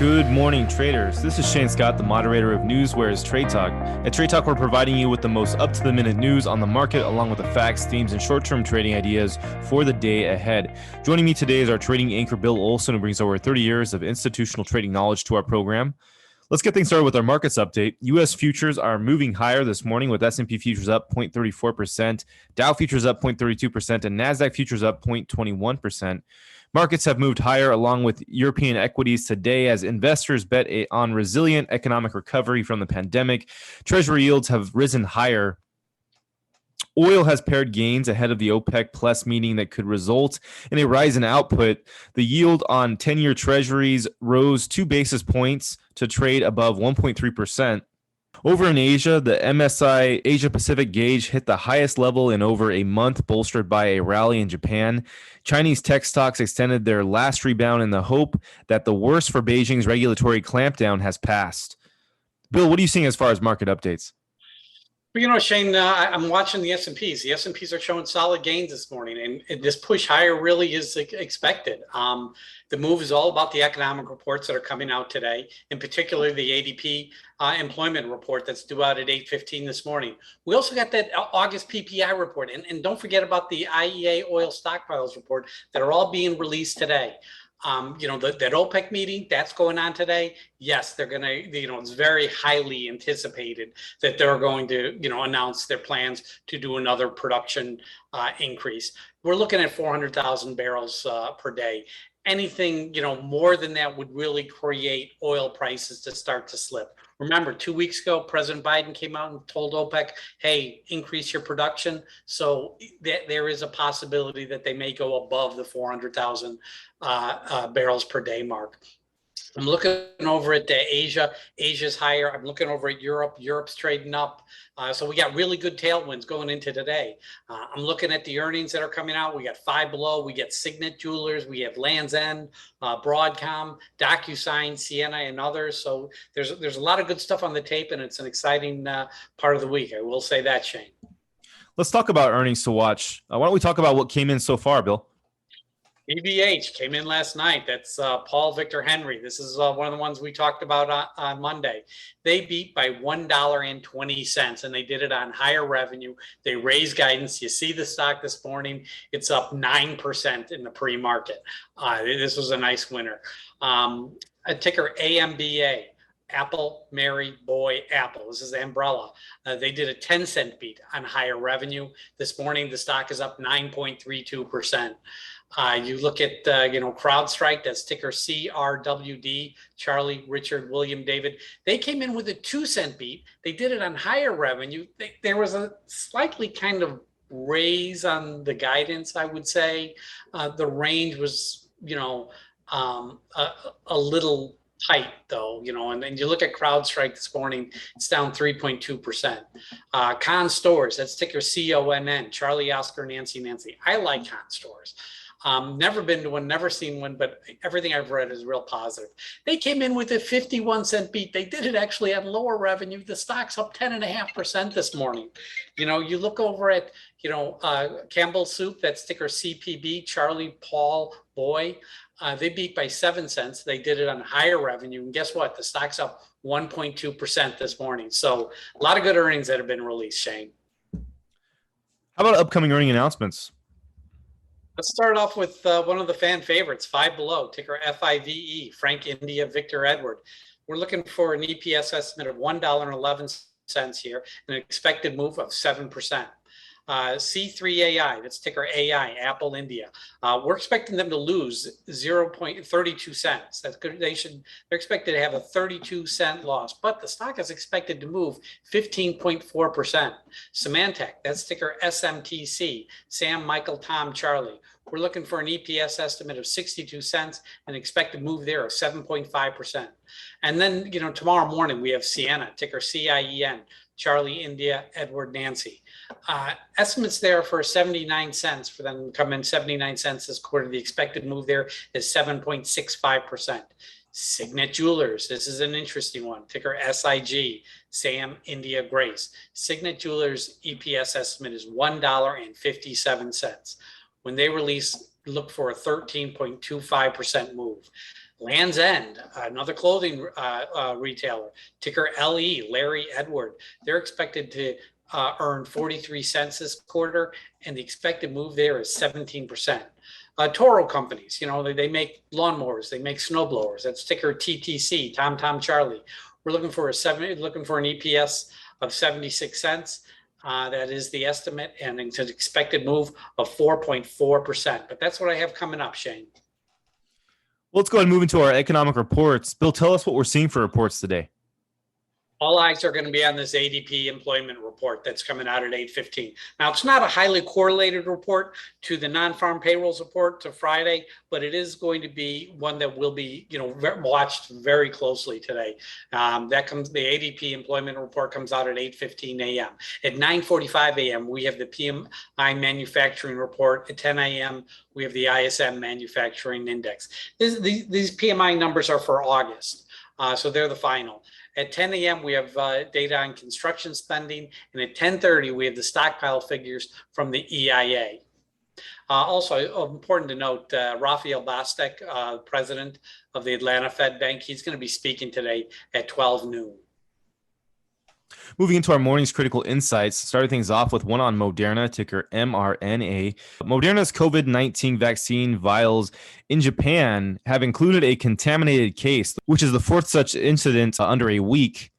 Good morning, traders. This is Shane Scott, the moderator of Newsware's Trade Talk. At Trade Talk, we're providing you with the most up-to-the-minute news on the market, along with the facts, themes, and short-term trading ideas for the day ahead. Joining me today is our trading anchor, Bill Olson, who brings over 30 years of institutional trading knowledge to our program. Let's get things started with our markets update. U.S. futures are moving higher this morning, with S&P futures up 0.34%, Dow futures up 0.32%, and NASDAQ futures up 0.21%. Markets have moved higher along with European equities today as investors bet on resilient economic recovery from the pandemic. Treasury yields have risen higher. Oil has paired gains ahead of the OPEC Plus meeting that could result in a rise in output. The yield on 10-year treasuries rose 2 basis points to trade above 1.3%. Over in Asia, the MSI Asia Pacific gauge hit the highest level in over a month, bolstered by a rally in Japan. Chinese tech stocks extended their last rebound in the hope that the worst for Beijing's regulatory clampdown has passed. Bill, what are you seeing as far as market updates? Shane, I'm watching the S&Ps. The S&Ps are showing solid gains this morning, and this push higher really is expected. The move is all about the economic reports that are coming out today, in particular the ADP employment report that's due out at 8:15 this morning. We also got that August PPI report, and don't forget about the IEA oil stockpiles report that are all being released today. That OPEC meeting that's going on today. Yes, they're going to, it's very highly anticipated that they're going to, announce their plans to do another production increase. We're looking at 400,000 barrels per day. Anything, more than that would really create oil prices to start to slip. Remember, 2 weeks ago, President Biden came out and told OPEC, hey, increase your production. So there is a possibility that they may go above the 400,000 barrels per day mark. I'm looking over at Asia. Asia's higher. I'm looking over at Europe. Europe's trading up. So we got really good tailwinds going into today. I'm looking at the earnings that are coming out. We got Five Below. We get Signet Jewelers. We have Land's End, Broadcom, DocuSign, Sienna, and others. So there's a lot of good stuff on the tape, and it's an exciting part of the week. I will say that, Shane. Let's talk about earnings to watch. Why don't we talk about what came in so far, Bill? EVH came in last night. That's Paul Victor Henry. This is one of the ones we talked about on Monday. They beat by $1.20, and they did it on higher revenue. They raised guidance. You see the stock this morning. It's up 9% in the pre-market. This was a nice winner. A ticker AMBA. Apple, Mary, Boy, Apple. This is the umbrella. They did a 10-cent beat on higher revenue. This morning, the stock is up 9.32%. You look at, CrowdStrike, that's ticker CRWD, Charlie, Richard, William, David. They came in with a 2-cent beat. They did it on higher revenue. There was a slightly kind of raise on the guidance, I would say. The range was, a little tight though, and then you look at CrowdStrike this morning, it's down 3.2%. Con Stores, that's ticker CONN, Charlie, Oscar, Nancy. I like Con Stores. Never been to one, never seen one, but everything I've read is real positive. They came in with a 51-cent beat. They did it actually at lower revenue. The stock's up 10.5% this morning. You look over at, Campbell Soup, that's ticker CPB, Charlie, Paul, Boy. They beat by 7 cents. They did it on higher revenue. And guess what? The stock's up 1.2% this morning. So a lot of good earnings that have been released, Shane. How about upcoming earning announcements? Let's start off with one of the fan favorites, Five Below, ticker FIVE, Frank India, Victor Edward. We're looking for an EPS estimate of $1.11 here, and an expected move of 7%. C3AI, that's ticker AI, Apple India. We're expecting them to lose 0.32 cents. That's good. They're expected to have a 32-cent loss, but the stock is expected to move 15.4%. Symantec, that's ticker SMTC, Sam, Michael, Tom, Charlie. We're looking for an EPS estimate of 62 cents and expected move there of 7.5%. And then, tomorrow morning we have Sienna, ticker CIEN, Charlie, India, Edward, Nancy. Estimates there for 79 cents for them to come in 79 cents this quarter. The expected move there is 7.65%. Signet Jewelers, this is an interesting one. Ticker SIG, Sam, India, Grace. Signet Jewelers EPS estimate is $1.57. When they release look for a 13.25% move. Land's End, another clothing retailer, ticker LE, Larry Edward, they're expected to earn 43 cents this quarter, and the expected move there is 17%. Toro companies, they make lawnmowers, they make snowblowers. That's ticker TTC, Tom Charlie. We're looking for an EPS of 76 cents. That is the estimate, and it's an expected move of 4.4%. But that's what I have coming up, Shane. Let's go ahead and move into our economic reports. Bill, tell us what we're seeing for reports today. All eyes are going to be on this ADP employment report that's coming out at 8:15. Now, it's not a highly correlated report to the non-farm payrolls report to Friday, but it is going to be one that will be, watched very closely today. The ADP employment report comes out at 8:15 a.m. At 9:45 a.m., we have the PMI manufacturing report. At 10 a.m., we have the ISM manufacturing index. These PMI numbers are for August, so they're the final. At 10 a.m., we have data on construction spending, and at 10:30, we have the stockpile figures from the EIA. Also important to note, Raphael Bostic, president of the Atlanta Fed Bank, he's going to be speaking today at 12 noon. Moving into our morning's critical insights, starting things off with one on Moderna, ticker mRNA. Moderna's COVID-19 vaccine vials in Japan have included a contaminated case, which is the fourth such incident under a week.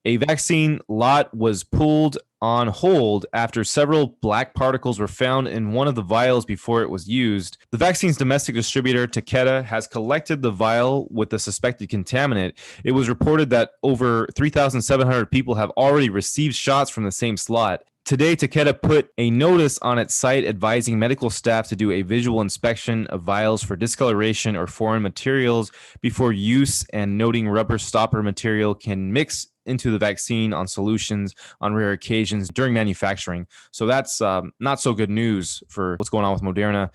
A vaccine lot was pulled on hold after several black particles were found in one of the vials before it was used. The vaccine's domestic distributor, Takeda, has collected the vial with the suspected contaminant. It was reported that over 3,700 people have already received shots from the same slot. Today, Takeda put a notice on its site advising medical staff to do a visual inspection of vials for discoloration or foreign materials before use, and noting rubber stopper material can mix into the vaccine on solutions on rare occasions during manufacturing. So that's not so good news for what's going on with Moderna.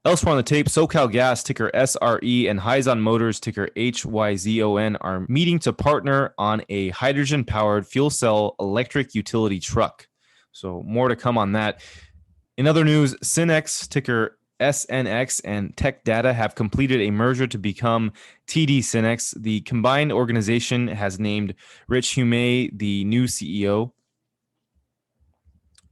Elsewhere on the tape, SoCal Gas, ticker SRE, and Hyzon Motors, ticker HYZON, are meeting to partner on a hydrogen-powered fuel cell electric utility truck. So more to come on that. In other news, Synex, ticker SNX, and Tech Data have completed a merger to become TD Synex. The combined organization has named Rich Hume the new CEO.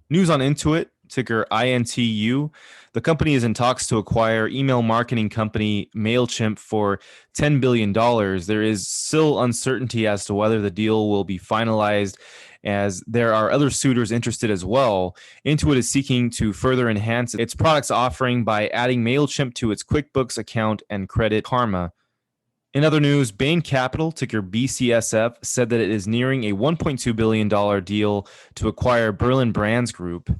News on Intuit, ticker INTU. The company is in talks to acquire email marketing company MailChimp for $10 billion. There is still uncertainty as to whether the deal will be finalized, as there are other suitors interested as well. Intuit is seeking to further enhance its products offering by adding MailChimp to its QuickBooks account and Credit Karma. In other news, Bain Capital, ticker BCSF, said that it is nearing a $1.2 billion deal to acquire Berlin Brands Group.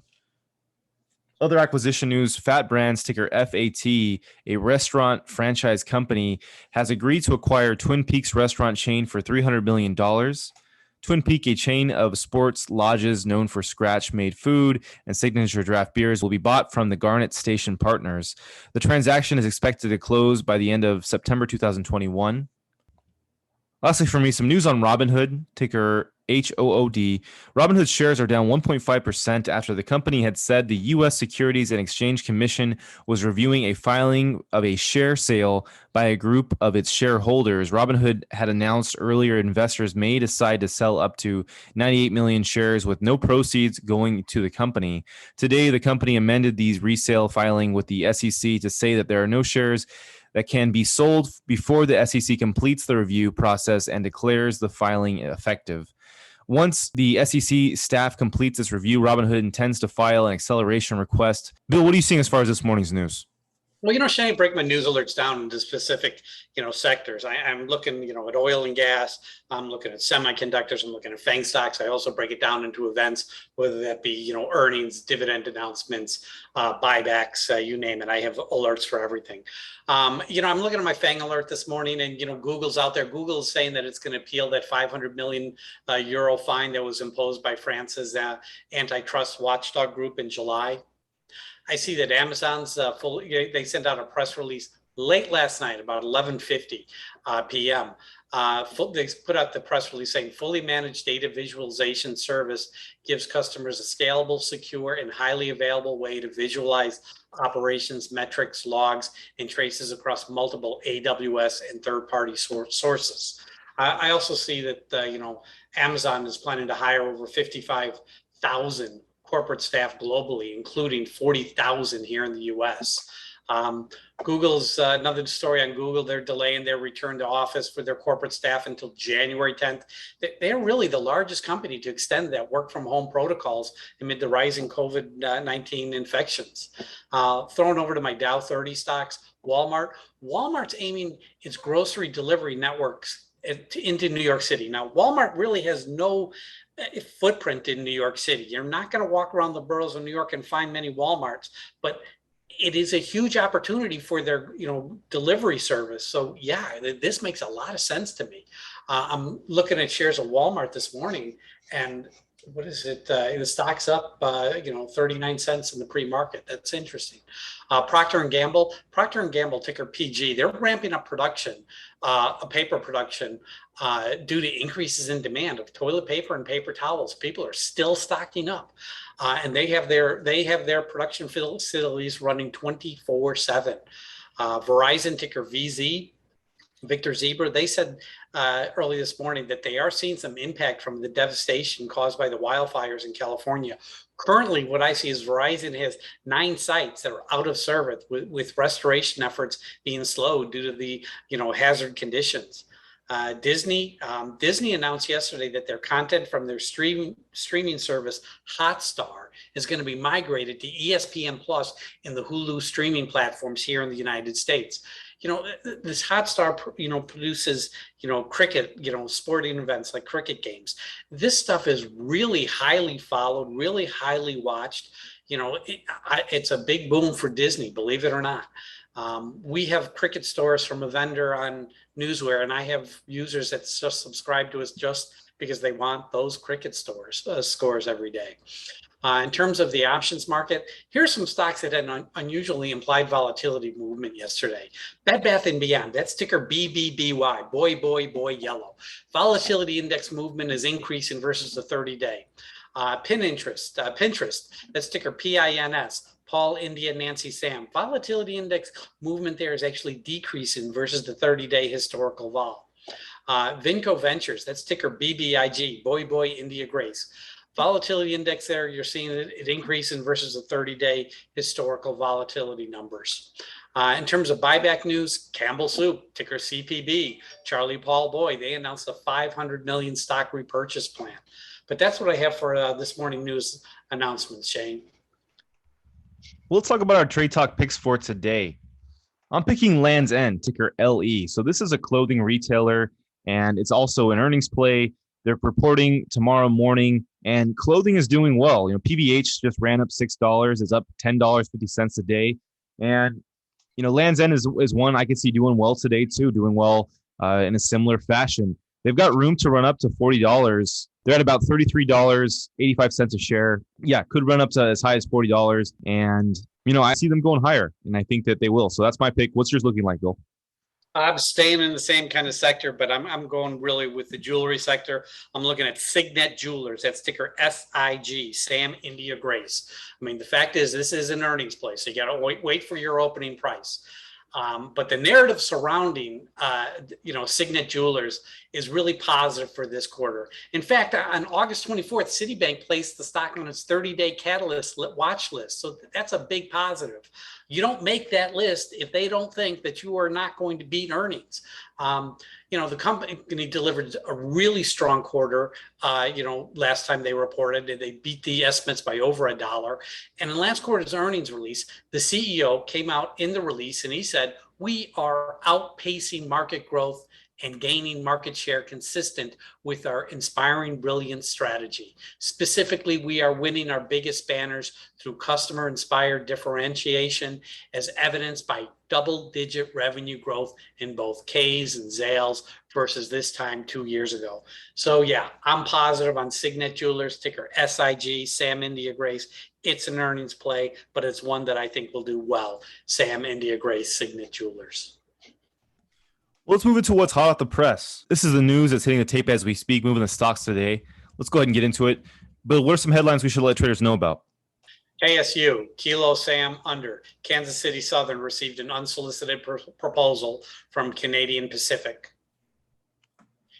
Other acquisition news, Fat Brands, ticker FAT, a restaurant franchise company, has agreed to acquire Twin Peaks restaurant chain for $300 million. Twin Peak, a chain of sports lodges known for scratch-made food and signature draft beers, will be bought from the Garnet Station Partners. The transaction is expected to close by the end of September 2021. Lastly, for me, some news on Robinhood, ticker HOOD. Robinhood's shares are down 1.5% after the company had said the U.S. Securities and Exchange Commission was reviewing a filing of a share sale by a group of its shareholders. Robinhood had announced earlier investors may decide to sell up to 98 million shares with no proceeds going to the company. Today, the company amended these resale filing with the SEC to say that there are no shares that can be sold before the SEC completes the review process and declares the filing effective. Once the SEC staff completes this review, Robinhood intends to file an acceleration request. Bill, what are you seeing as far as this morning's news? Well, Shane, break my news alerts down into specific, sectors. I'm looking, at oil and gas. I'm looking at semiconductors. I'm looking at FANG stocks. I also break it down into events, whether that be, earnings, dividend announcements, buybacks, you name it. I have alerts for everything. I'm looking at my FANG alert this morning, and, Google's out there. Google is saying that it's going to appeal that 500 million euro fine that was imposed by France's antitrust watchdog group in July. I see that Amazon's they sent out a press release late last night, about 11:50 p.m. They put out the press release saying fully managed data visualization service gives customers a scalable, secure, and highly available way to visualize operations, metrics, logs, and traces across multiple AWS and third-party sources. I also see that Amazon is planning to hire over 55,000 corporate staff globally, including 40,000 here in the U.S. Google's another story on Google. They're delaying their return to office for their corporate staff until January 10th. They're really the largest company to extend that work from home protocols amid the rising COVID-19 infections. Thrown over to my Dow 30 stocks, Walmart. Walmart's aiming its grocery delivery networks into New York City. Now, Walmart really has no footprint in New York City. You're not going to walk around the boroughs of New York and find many Walmarts, but it is a huge opportunity for their, delivery service. So yeah, this makes a lot of sense to me. I'm looking at shares of Walmart this morning, and what is it? The stock's up, 39 cents in the pre-market. That's interesting. Procter & Gamble, ticker PG, they're ramping up production, paper production, due to increases in demand of toilet paper and paper towels. People are still stocking up, and they have their production facilities running 24/7. Verizon, ticker VZ, Victor Zebra, they said early this morning that they are seeing some impact from the devastation caused by the wildfires in California. Currently, what I see is Verizon has 9 sites that are out of service with restoration efforts being slowed due to the hazard conditions. Disney announced yesterday that their content from their streaming service Hotstar is going to be migrated to ESPN Plus in the Hulu streaming platforms here in the United States. This Hotstar, produces, cricket, sporting events like cricket games. This stuff is really highly followed, really highly watched. It's a big boom for Disney, believe it or not. We have cricket stores from a vendor on Newsware, and I have users that just subscribe to us just because they want those cricket scores every day. In terms of the options market, here's some stocks that had an unusually implied volatility movement yesterday. Bed Bath & Beyond, that's ticker BBBY, boy, yellow. Volatility index movement is increasing versus the 30-day. Pinterest, that's ticker PINS, Paul, India, Nancy, Sam. Volatility index movement there is actually decreasing versus the 30-day historical vol. Vinco Ventures, that's ticker BBIG, boy, India, Grace. Volatility index there, you're seeing it increasing versus the 30-day historical volatility numbers. In terms of buyback news, Campbell Soup, ticker CPB, Charlie Paul Boy, they announced a 500 million stock repurchase plan. But that's what I have for this morning news announcements, Shane. Well, let's talk about our Trade Talk picks for today. I'm picking Land's End, ticker LE. So this is a clothing retailer, and it's also an earnings play. They're reporting tomorrow morning, and clothing is doing well. PVH just ran up $6. It's up $10.50 a day. And, Land's End is one I can see doing well today too, doing well in a similar fashion. They've got room to run up to $40. They're at about $33.85 a share. Yeah, could run up to as high as $40. And, I see them going higher, and I think that they will. So that's my pick. What's yours looking like, Bill? I'm staying in the same kind of sector, but I'm going really with the jewelry sector. I'm looking at Signet Jewelers. That's ticker SIG, Sam India Grace. I mean, the fact is, this is an earnings play, so you got to wait for your opening price. But the narrative surrounding, Signet Jewelers is really positive for this quarter. In fact, on August 24th, Citibank placed the stock on its 30-day catalyst watch list. So that's a big positive. You don't make that list if they don't think that you are not going to beat earnings. The company delivered a really strong quarter. Last time they reported, they beat the estimates by over $1. And in last quarter's earnings release, the CEO came out in the release and he said, "We are outpacing market growth and gaining market share consistent with our inspiring brilliance strategy. Specifically, we are winning our biggest banners through customer-inspired differentiation, as evidenced by double-digit revenue growth in both K's and Zales versus this time 2 years ago." So yeah, I'm positive on Signet Jewelers, ticker SIG, Sam India Grace. It's an earnings play, but it's one that I think will do well. Sam India Grace, Signet Jewelers. Well, let's move into what's hot off the press. This is the news that's hitting the tape as we speak, moving the stocks today. Let's go ahead and get into it. Bill, what are some headlines we should let traders know about? KSU, Kilo Sam under. Kansas City Southern received an unsolicited proposal from Canadian Pacific.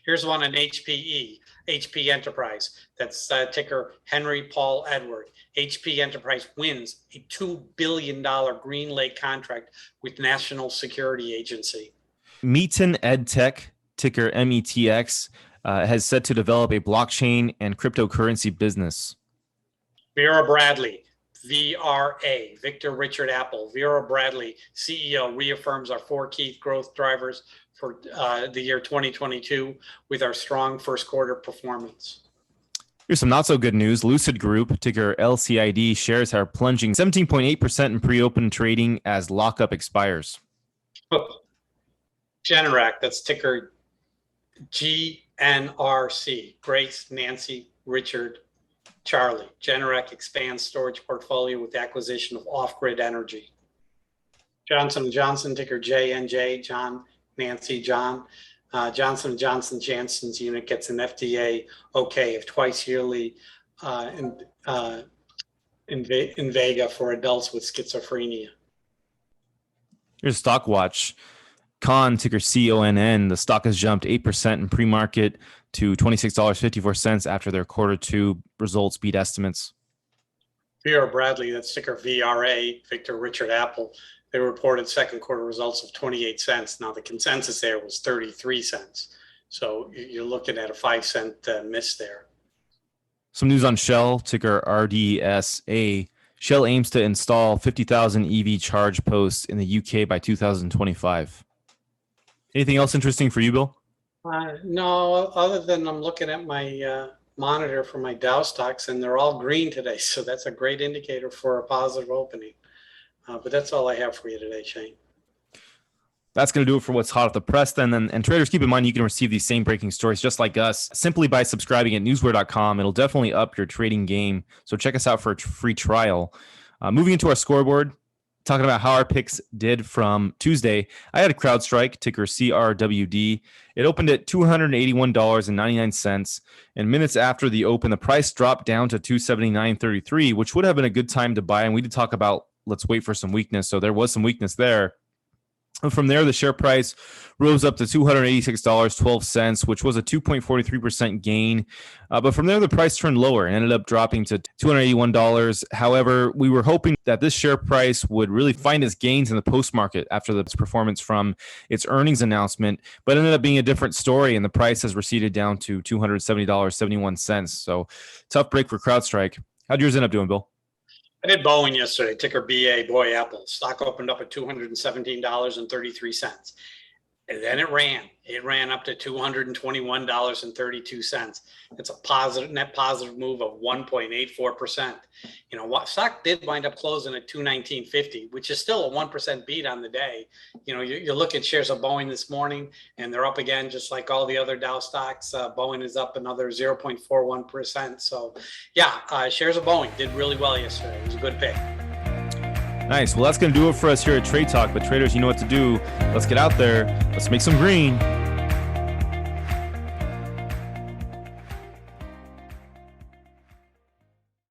Here's one on HPE, HP Enterprise. That's ticker Henry Paul Edward. HP Enterprise wins a $2 billion Green Lake contract with National Security Agency. Meetin EdTech, ticker METX, has set to develop a blockchain and cryptocurrency business. Vera Bradley, VRA, Victor Richard Apple. Vera Bradley, CEO, reaffirms our four key growth drivers for the year 2022 with our strong first quarter performance. Here's some not so good news. Lucid Group, ticker LCID, shares are plunging 17.8% in pre-open trading as lockup expires. Generac, that's ticker GNRC. Grace, Nancy, Richard, Charlie. Generac expands storage portfolio with acquisition of off-grid energy. Johnson & Johnson, ticker JNJ, John, Nancy, John. Johnson & Johnson Janssen's unit gets an FDA okay of twice yearly Invega for adults with schizophrenia. Here's Stock Watch. Con, ticker CONN, the stock has jumped 8% in pre-market to $26.54 after their quarter two results beat estimates. Vera Bradley, that's ticker VRA, Victor Richard Apple. They reported second quarter results of 28 cents. Now the consensus there was 33 cents. So you're looking at a 5-cent miss there. Some news on Shell, ticker RDSA. Shell aims to install 50,000 EV charge posts in the UK by 2025. Anything else interesting for you, Bill? No, other than I'm looking at my monitor for my Dow stocks, and they're all green today. So that's a great indicator for a positive opening. But that's all I have for you today, Shane. That's going to do it for what's hot off the press then. And traders, keep in mind, you can receive these same breaking stories just like us simply by subscribing at newsware.com. It'll definitely up your trading game. So check us out for a free trial. Moving into our scoreboard, talking about how our picks did from Tuesday. I had a CrowdStrike, ticker CRWD. It opened at $281.99. And minutes after the open, the price dropped down to $279.33, which would have been a good time to buy. And we did talk about let's wait for some weakness. So there was some weakness there. And from there, the share price rose up to $286.12, which was a 2.43% gain. But from there, the price turned lower and ended up dropping to $281. However, we were hoping that this share price would really find its gains in the post-market after the performance from its earnings announcement, but it ended up being a different story, and the price has receded down to $270.71. So tough break for CrowdStrike. How'd yours end up doing, Bill? I did Boeing yesterday, ticker BA, boy Apple. Stock opened up at $217.33. And then it ran up to $221.32. It's a positive, net positive move of 1.84%. You know what? Stock did wind up closing at $219.50, which is still a 1% beat on the day. You know, you look at shares of Boeing this morning, and they're up again, just like all the other Dow stocks. Boeing is up another 0.41%. So, yeah, shares of Boeing did really well yesterday. It was a good pick. Nice. Well, that's going to do it for us here at Trade Talk. But traders, you know what to do. Let's get out there. Let's make some green.